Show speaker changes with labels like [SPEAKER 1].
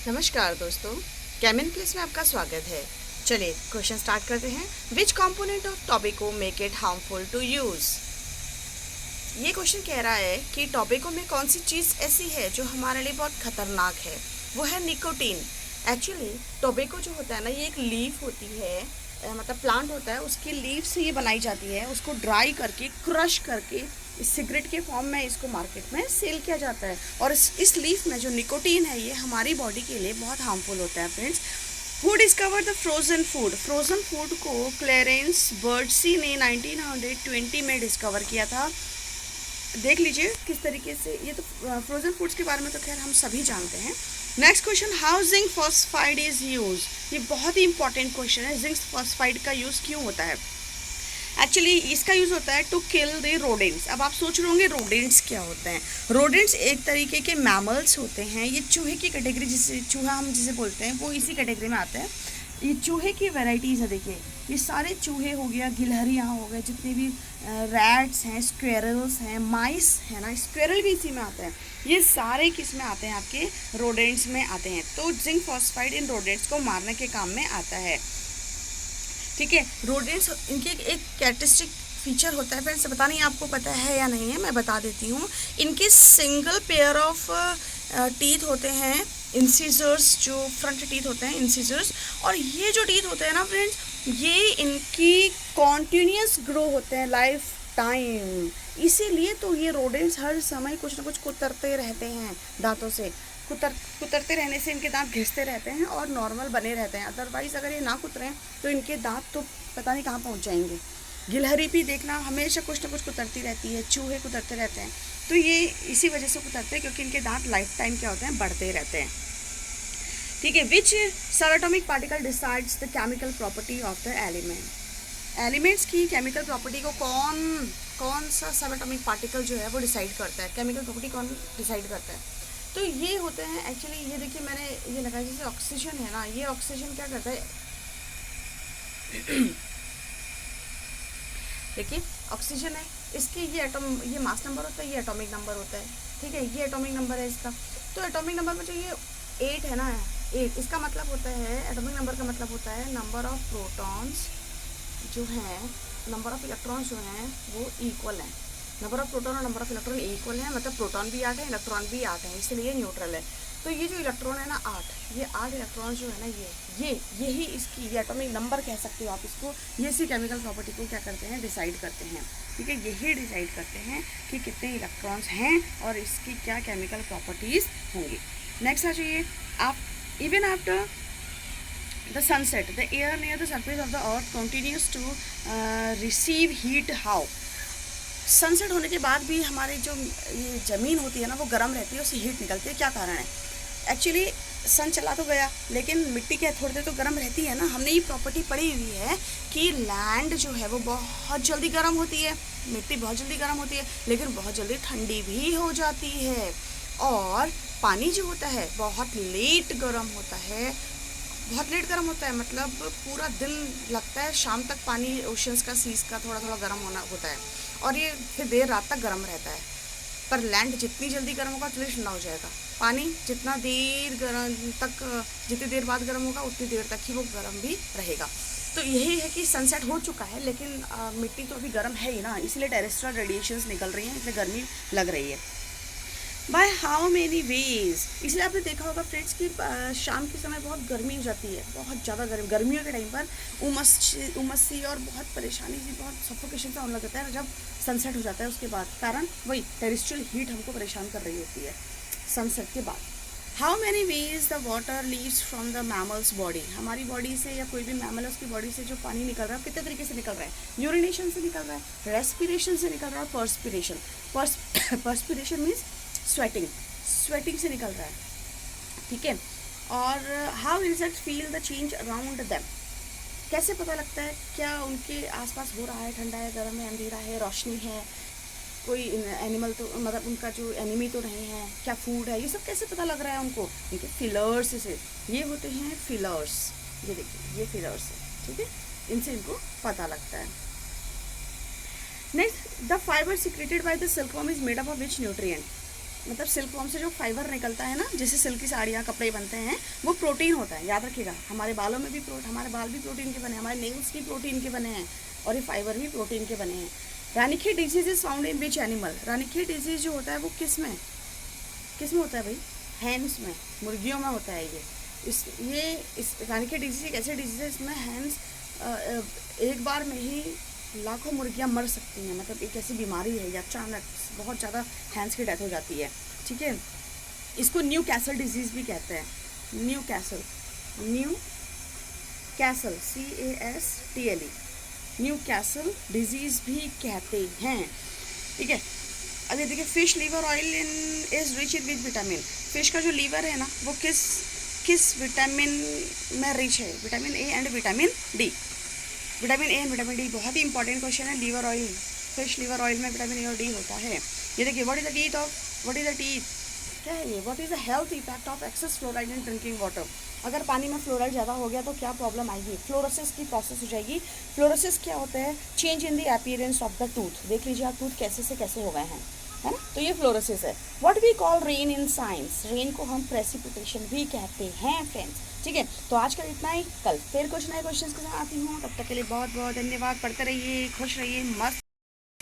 [SPEAKER 1] नमस्कार दोस्तों, कैमिन प्लेस में आपका स्वागत है। चलिए क्वेश्चन स्टार्ट करते हैं। Which component of tobacco make it harmful to use. ये क्वेश्चन कह रहा है कि टोबैको में कौन सी चीज़ ऐसी है जो हमारे लिए बहुत खतरनाक है। वो है निकोटीन। एक्चुअली टोबैको जो होता है ना, ये एक लीफ होती है, मतलब प्लांट होता है, उसकी लीफ से ये बनाई जाती है। उसको ड्राई करके, क्रश करके इस सिगरेट के फॉर्म में इसको मार्केट में सेल किया जाता है। और इस लीफ में जो निकोटीन है, ये हमारी बॉडी के लिए बहुत हार्मफुल होता है friends. Who discover the frozen food. Frozen food को क्लेरेंस बर्डसी ने 1920 में डिस्कवर किया था। देख लीजिए किस तरीके से। ये तो फ्रोज़न फूड्स के बारे में तो खैर हम सभी जानते हैं। Next question, how zinc phosphide is use. ये बहुत ही इंपॉर्टेंट क्वेश्चन है। जिंक फॉस्फाइड का यूज़ क्यों होता है? एक्चुअली इसका यूज़ होता है टू किल द रोडेंट्स। अब आप सोच रहे होंगे रोडेंट्स क्या होते हैं। रोडेंट्स एक तरीके के मैमल्स होते हैं। ये चूहे की कैटेगरी, जिसे चूहा हम जिसे बोलते हैं, वो इसी कैटेगरी में आते हैं। ये चूहे की वैरायटीज़ है। देखिए ये सारे चूहे हो गया, गिलहरियाँ हो गए, जितने भी रैट्स हैं, स्क्वेरल्स हैं, माइस है ना, स्क्वेरल भी इसी में आते हैं। ये सारे किस में आते हैं? आपके रोडेंट्स में आते हैं। तो जिंक फॉस्फाइड इन रोडेंट्स को मारने के काम में आता है। ठीक है, रोडेंट्स इनके एक कैरेक्टरिस्टिक फीचर होता है फ्रेंड्स, पता नहीं आपको पता है या नहीं है, मैं बता देती हूँ। इनके सिंगल पेयर ऑफ टीथ होते हैं, इंसिजर्स, जो फ्रंट टीथ होते हैं, इंसिजर्स। और ये जो टीथ होते हैं ना फ्रेंड्स, ये इनकी कॉन्टिन्यूस ग्रो होते हैं लाइफ टाइम। इसीलिए तो ये रोडेंट्स हर समय कुछ ना कुछ कुतरते रहते हैं दांतों से। कुतरते रहने से इनके दांत घिसते रहते हैं और नॉर्मल बने रहते हैं। अदरवाइज़ अगर ये ना कुतरें तो इनके दांत तो पता नहीं कहाँ पहुँच जाएंगे। गिलहरी भी देखना हमेशा कुछ ना कुछ कुतरती रहती है, चूहे कुतरते रहते हैं। तो ये इसी वजह से कुतरते हैं, क्योंकि इनके दांत लाइफ टाइम क्या होते हैं, बढ़ते रहते हैं। ठीक है, which subatomic particle decides the chemical property of the element. Elements की केमिकल प्रॉपर्टी को कौन सा सबएटॉमिक पार्टिकल जो है वो डिसाइड करता है? केमिकल प्रॉपर्टी कौन डिसाइड करता है? तो ये होते हैं एक्चुअली, ये देखिए मैंने ये लगाया, जैसे ऑक्सीजन है ना, ये ऑक्सीजन क्या करता है देखिए ऑक्सीजन है, इसके ये मास नंबर होता है, ये एटॉमिक नंबर होता है। ठीक है, ये एटॉमिक नंबर है इसका। तो एटॉमिक नंबर में जो ये 8 है ना, 8, इसका मतलब होता है, एटॉमिक नंबर का मतलब होता है नंबर ऑफ प्रोटॉन्स जो हैं, नंबर ऑफ इलेक्ट्रॉन्स जो हैं वो इक्वल हैं। नंबर ऑफ प्रोटॉन और नंबर ऑफ इलेक्ट्रॉन इक्वल हैं, मतलब प्रोटॉन भी 8 है, इलेक्ट्रॉन भी 8 है, इसलिए न्यूट्रल है। तो ये जो इलेक्ट्रॉन है ना 8, ये 8 इलेक्ट्रॉन जो है ना, यही इसकी ये एटॉमिक नंबर कह सकते हो आप इसको। ये इसी केमिकल प्रॉपर्टी को क्या करते हैं, डिसाइड करते हैं। ठीक है, यही डिसाइड करते हैं कि कितने इलेक्ट्रॉन्स हैं और इसकी क्या केमिकल प्रॉपर्टीज़ होंगी। नेक्स्ट आ जाइए आप। Even after the sunset, the air near the surface of the earth continues to receive heat. How? Sunset होने के बाद भी हमारी जो ये ज़मीन होती है ना, वो गर्म रहती है, उससे हीट निकलती है। क्या कारण है? एक्चुअली सन चला तो गया, लेकिन मिट्टी क्या थोड़ी देर तो गर्म रहती है ना। हमने ये प्रॉपर्टी पढ़ी हुई है कि लैंड जो है वो बहुत जल्दी गर्म होती है, मिट्टी बहुत जल्दी गर्म होती है, लेकिन बहुत जल्दी ठंडी भी हो जाती है। और पानी जो होता है बहुत लेट गर्म होता है, बहुत लेट गर्म होता है, मतलब पूरा दिन लगता है, शाम तक पानी ओशंस का, सीज का थोड़ा थोड़ा गर्म होना होता है, और ये फिर देर रात तक गर्म रहता है। पर लैंड जितनी जल्दी गर्म होगा उतनी ठंडा हो जाएगा। पानी जितना देर गर्म तक, जितनी देर बाद गर्म होगा उतनी देर तक ही वो गर्म भी रहेगा। तो यही है कि सनसेट हो चुका है, लेकिन मिट्टी तो अभी गर्म है ही ना, इसलिए टेरेस्ट्रियल रेडिएशंस निकल रही हैं, इसलिए गर्मी लग रही है। By how many ways. इसलिए आपने देखा होगा फ्रेंड्स कि शाम के समय बहुत गर्मी हो जाती है, बहुत ज़्यादा गर्मियों के टाइम पर उमस सी और बहुत परेशानी सी, बहुत सफोकेशन सा होने लग जाता है जब सनसेट हो जाता है। उसके बाद कारण वही टेरेस्ट्रियल हीट हमको परेशान कर रही होती है सनसेट के बाद। How many ways the water leaves from the mammals body. हमारी बॉडी से या कोई भी मैमल है उसकी बॉडी से जो पानी निकल रहा है कितने तरीके से निकल रहा है? यूरिनेशन से निकल रहा है, रेस्पिरेशन से निकल रहा है, पर्सपिरेशन। पर्सपिरेशन मीन्स स्वेटिंग से निकल रहा है। ठीक है, और how insects feel the change around them. कैसे पता लगता है क्या उनके आसपास हो रहा है, ठंडा है, गर्म है, अंधेरा है, रोशनी है, कोई एनिमल तो मतलब उनका जो एनिमी तो नहीं है, क्या फूड है, ये सब कैसे पता लग रहा है उनको? देखिए फिलर्स से, ये होते हैं फिलर्स, ये देखिए ये फिलर्स है। ठीक है, इनसे इनको पता लगता है। Next, the fibre secreted by the silkworm is made up of which nutrient. मतलब सिल्क वॉर्म से जो फाइबर निकलता है ना, जैसे सिल्क की साड़ियाँ कपड़े बनते हैं, वो प्रोटीन होता है, याद रखिएगा। हमारे बालों में भी हमारे बाल भी प्रोटीन के बने हैं, हमारे नेल्स भी प्रोटीन के बने हैं, और ये फाइबर भी प्रोटीन के बने हैं। Ranikhet disease is found in which animal? Ranikhet disease जो होता है वो किस में होता है भाई? हैंड्स में, मुर्गियों में होता है ये। इस रानीखेत डिजीज एक ऐसे डिजीज है, इसमें हैंड्स एक बार में ही लाखों मुर्गियां मर सकती हैं। मतलब एक ऐसी बीमारी है, या अचानक बहुत ज़्यादा हैंड्स की डेथ हो जाती है, ठीक है। इसको न्यू कैसल डिजीज़ भी कहते हैं। Newcastle CASTLE, Newcastle disease भी कहते हैं, ठीक है। अब ये देखिए, fish liver oil is rich with vitamin. Fish का जो लीवर है ना, वो किस विटामिन में रिच है? Vitamin A and vitamin D. Vitamin A and vitamin D बहुत ही इंपॉर्टेंट क्वेश्चन है। Liver oil, fish liver oil में विटामिन ए और डी होता है। ये देखिए, व्हाट इज द टीथ, क्या है ये? What is the health effect of excess fluoride in drinking water? अगर पानी में फ्लोराइड ज़्यादा हो गया तो क्या प्रॉब्लम आएगी? फ्लोरोसिस की प्रोसेस हो जाएगी। फ्लोरोसिस क्या होता है? Change in the appearance of the tooth. देख लीजिए आप, टूथ कैसे से कैसे हो गए हैं, है ना? तो ये फ्लोरोसिस है। What we call rain in science? Rain को हम प्रेसिपिटेशन भी कहते हैं फ्रेंड्स, ठीक है। तो आज का इतना ही, कल फिर कुछ नए क्वेश्चंस के साथ आती हूँ। तब तक के लिए बहुत बहुत धन्यवाद। पढ़ते रहिए, खुश रहिए, मस्त